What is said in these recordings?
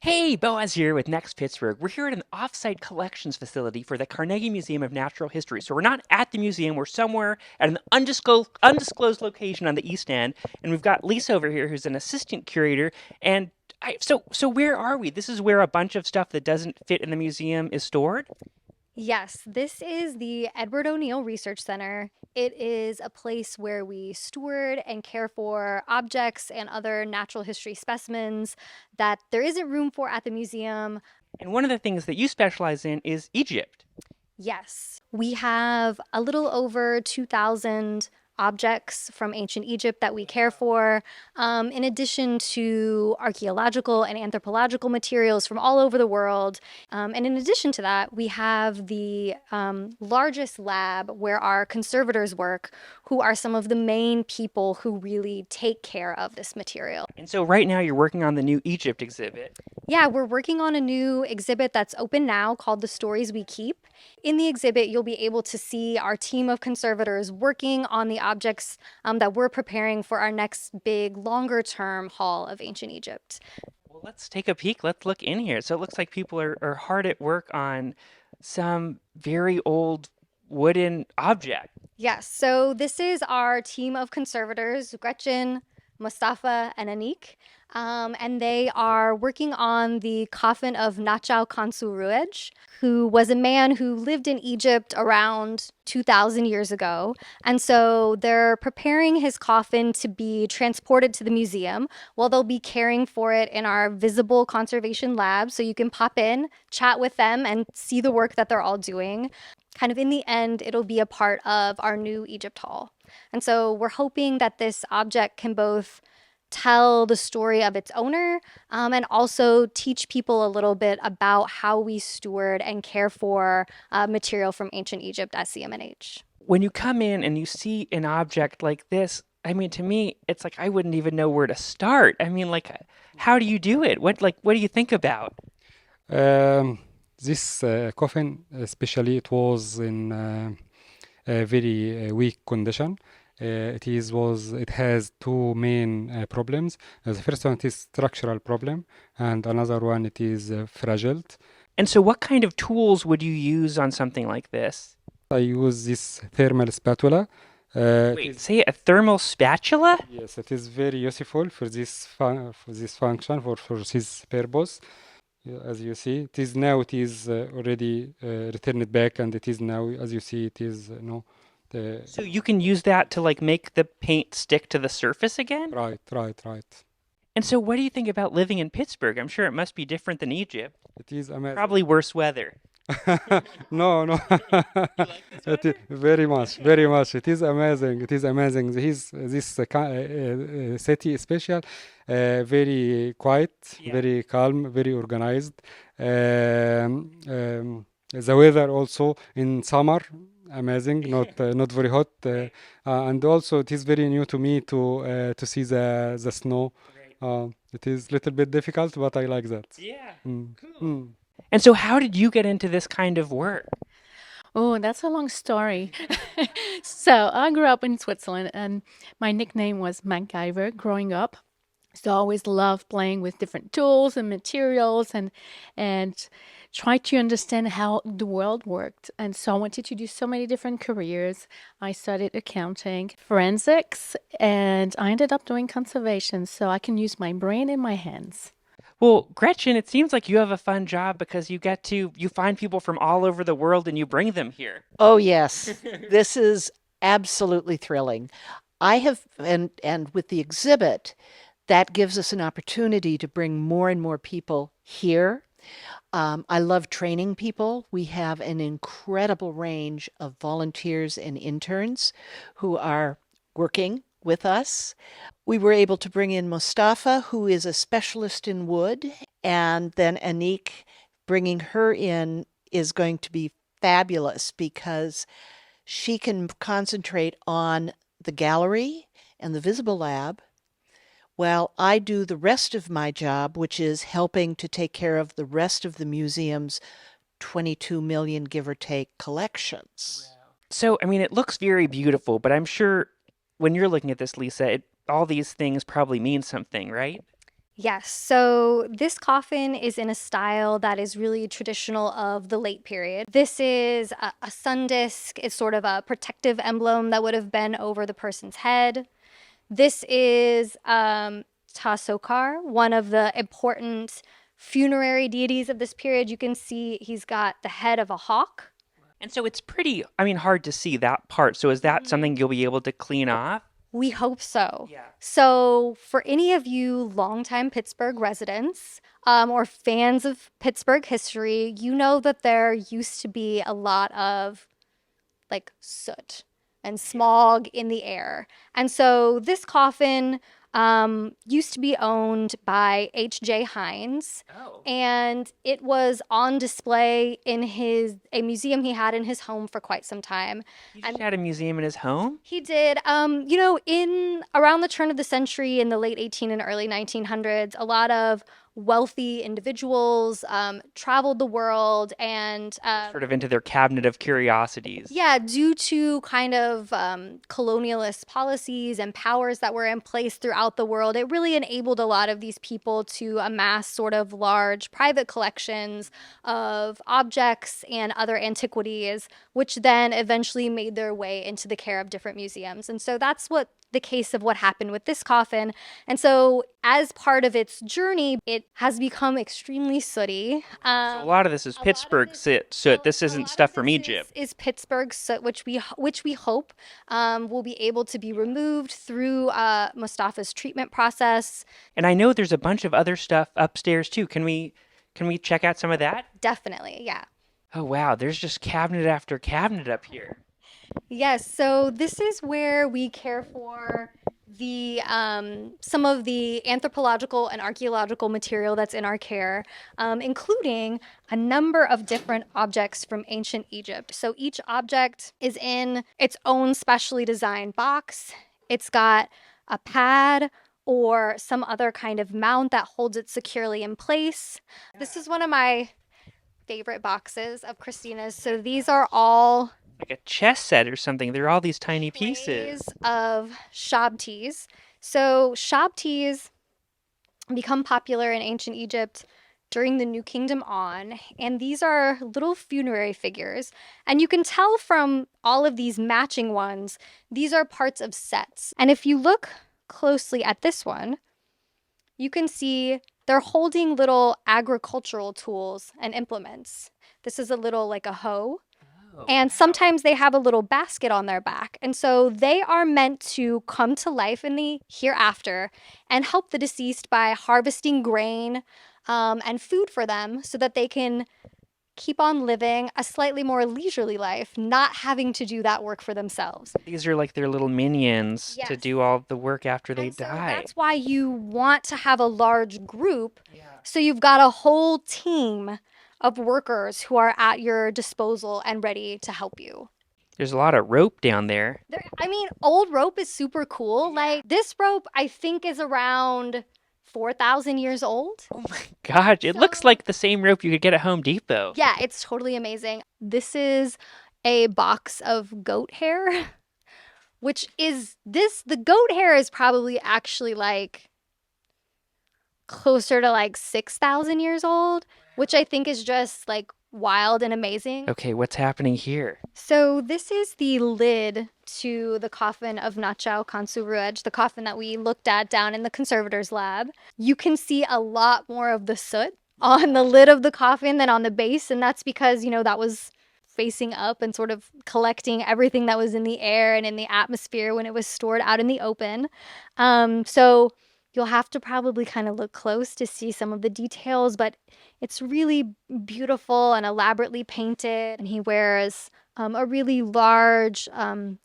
Hey, Boaz here with Next Pittsburgh. We're here at an offsite collections facility for the Carnegie Museum of Natural History. So we're not at the museum, we're somewhere at an undisclosed location on the East End. And we've got Lisa over here who's an assistant curator. And so where are we? This is where a bunch of stuff that doesn't fit in the museum is stored? Yes, this is the Edward O'Neill Research Center. It is a place where we steward and care for objects and other natural history specimens that there isn't room for at the museum. And one of the things that you specialize in is Egypt. Yes, we have a little over 2,000 objects from ancient Egypt that we care for, in addition to archaeological and anthropological materials from all over the world. And in addition to that, we have the largest lab where our conservators work, who are some of the main people who really take care of this material. And so right now you're working on the new Egypt exhibit. Yeah, we're working on a new exhibit that's open now called The Stories We Keep. In the exhibit, you'll be able to see our team of conservators working on the objects that we're preparing for our next big, longer term haul of ancient Egypt. Well, let's take a peek. Let's look in here. So it looks like people are hard at work on some very old wooden object. Yes, so this is our team of conservators, Gretchen, Mustafa, and Anik. And they are working on the coffin of Nachau Kansu Ruej, who was a man who lived in Egypt around 2,000 years ago. And so they're preparing his coffin to be transported to the museum while they'll be caring for it in our visible conservation lab. So you can pop in, chat with them, and see the work that they're all doing. Kind of in the end, it'll be a part of our new Egypt haul. And so we're hoping that this object can both tell the story of its owner, and also teach people a little bit about how we steward and care for material from ancient Egypt at CMNH. When you come in and you see an object like this, I mean, to me, it's like I wouldn't even know where to start. I mean, like, how do you do it? What do you think about? Um, this coffin, especially, it was in a very weak condition. It has two main problems. The first one it is structural problem, and another one it is fragile. And so, what kind of tools would you use on something like this? I use this thermal spatula. It Wait, is say a thermal spatula? Yes, it is very useful for this function for this purpose. Yeah, as you see, it is already returned back, and it is now, as you see, it is the So you can use that to like make the paint stick to the surface again? right. And so, what do you think about living in Pittsburgh? I'm sure it must be different than Egypt. It is amazing. Probably worse weather. No. You like this Very much, very much. It is amazing. It is amazing. This city is special, very quiet, Yeah. very calm, very organized. The weather also in summer, amazing, not very hot, and also it is very new to me to see the snow. Right. It is a little bit difficult, but I like that. Yeah. Mm. Cool. Mm. And so, how did you get into this kind of work? Oh, that's a long story. So I grew up in Switzerland, and my nickname was MacGyver growing up. So I always loved playing with different tools and materials, and try to understand how the world worked. And so I wanted to do so many different careers. I studied accounting, forensics, and I ended up doing conservation so I can use my brain and my hands. Well, Gretchen, it seems like you have a fun job because you find people from all over the world and you bring them here. Oh, yes. This is absolutely thrilling. I have, and with the exhibit, that gives us an opportunity to bring more and more people here. I love training people. We have an incredible range of volunteers and interns who are working with us. We were able to bring in Mustafa, who is a specialist in wood, and then Anik, bringing her in is going to be fabulous because she can concentrate on the gallery and the visible lab while I do the rest of my job, which is helping to take care of the rest of the museum's 22 million, give or take, collections. So, I mean, it looks very beautiful, but I'm sure when you're looking at this, Lisa, all these things probably mean something, right? Yes, so this coffin is in a style that is really traditional of the late period. This is a sun disk. It's sort of a protective emblem that would have been over the person's head. This is Tasokar, one of the important funerary deities of this period. You can see he's got the head of a hawk. And so it's pretty, I mean, hard to see that part. So is that something you'll be able to clean off? We hope so. Yeah. So, for any of you longtime Pittsburgh residents or fans of Pittsburgh history, you know that there used to be a lot of like soot and smog in the air. And so, this coffin used to be owned by H.J. Hines, Oh. and it was on display in a museum he had in his home for quite some time. He just had a museum in his home? He did. In around the turn of the century in the late 18 and early 1900s, a lot of wealthy individuals traveled the world and Sort of into their cabinet of curiosities. yeah, due to kind of colonialist policies and powers that were in place throughout the world, it really enabled a lot of these people to amass sort of large private collections of objects and other antiquities, which then eventually made their way into the care of different museums. And so that's what the case of what happened with this coffin. And so, as part of its journey, it has become extremely sooty. So a lot of this is Pittsburgh soot. This A isn't lot stuff of from this Egypt. is Pittsburgh soot, which we hope will be able to be removed through Mustafa's treatment process. And I know there's a bunch of other stuff upstairs too. Can we check out some of that? Definitely, yeah. Oh wow, there's just cabinet after cabinet up here. Yes, so this is where we care for the some of the anthropological and archaeological material that's in our care, including a number of different objects from ancient Egypt. So each object is in its own specially designed box. It's got a pad or some other kind of mount that holds it securely in place. This is one of my favorite boxes of Christina's. So these are all Like a chess set or something. There are all these tiny pieces. trays of shabtis. So shabtis become popular in ancient Egypt during the New Kingdom on, and these are little funerary figures. And you can tell from all of these matching ones, these are parts of sets. And if you look closely at this one, you can see they're holding little agricultural tools and implements. This is a little like a hoe. And sometimes they have a little basket on their back. And so they are meant to come to life in the hereafter and help the deceased by harvesting grain and food for them so that they can keep on living a slightly more leisurely life, not having to do that work for themselves. These are like their little minions to Yes. do all the work after they And so die. that's why you want to have a large group. So you've got a whole team of workers who are at your disposal and ready to help you. There's a lot of rope down there. Old rope is super cool. Like this rope, I think is around 4,000 years old. Oh my gosh, it looks So- like the same rope you could get at Home Depot. Yeah, it's totally amazing. This is a box of goat hair, the goat hair is probably actually like closer to like 6,000 years old, which I think is just like wild and amazing. Okay, what's happening here? So this is the lid to the coffin of Nachau Kansuruej, the coffin that we looked at down in the conservator's lab. You can see a lot more of the soot on the lid of the coffin than on the base, and that's because, that was facing up and sort of collecting everything that was in the air and in the atmosphere when it was stored out in the open. So you'll have to probably kind of look close to see some of the details, but it's really beautiful and elaborately painted. And he wears a really large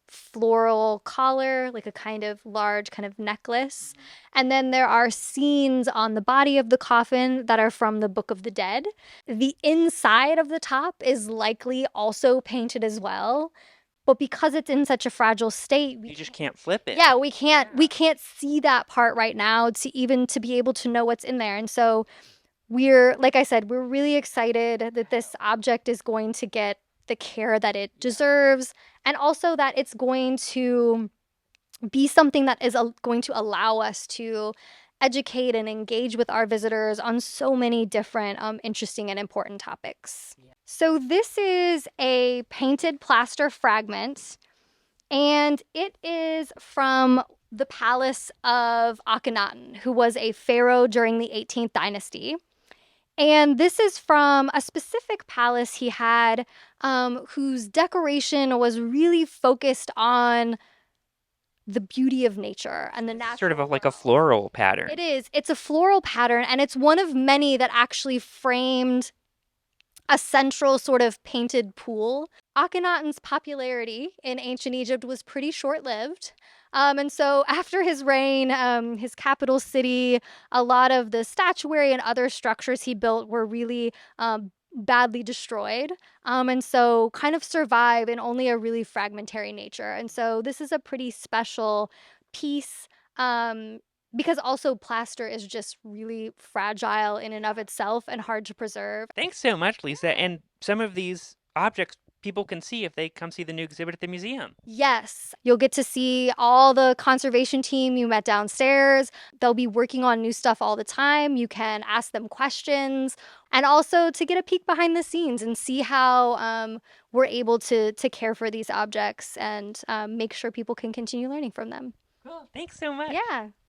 floral collar, like a kind of large kind of necklace. And then there are scenes on the body of the coffin that are from the Book of the Dead. The inside of the top is likely also painted as well. But because it's in such a fragile state, You just can't flip it. yeah, we can't see that part right now to be able to know what's in there. And so like I said, we're really excited that this object is going to get the care that it deserves, and also that it's going to be something that is going to allow us to educate and engage with our visitors on so many different interesting and important topics. So this is a painted plaster fragment, and it is from the palace of Akhenaten, who was a pharaoh during the 18th dynasty. And this is from a specific palace he had, whose decoration was really focused on the beauty of nature and the natural Sort of like a world. floral pattern. It is. It's a floral pattern, and it's one of many that actually framed a central sort of painted pool. Akhenaten's popularity in ancient Egypt was pretty short-lived. And so after his reign, his capital city, a lot of the statuary and other structures he built were really badly destroyed. And so kind of survive in only a really fragmentary nature. And so this is a pretty special piece. Because also plaster is just really fragile in and of itself and hard to preserve. Thanks so much, Lisa. And some of these objects people can see if they come see the new exhibit at the museum. Yes, you'll get to see all the conservation team you met downstairs. They'll be working on new stuff all the time. You can ask them questions, and also to get a peek behind the scenes and see how we're able to care for these objects and make sure people can continue learning from them. Cool. Thanks so much. Yeah.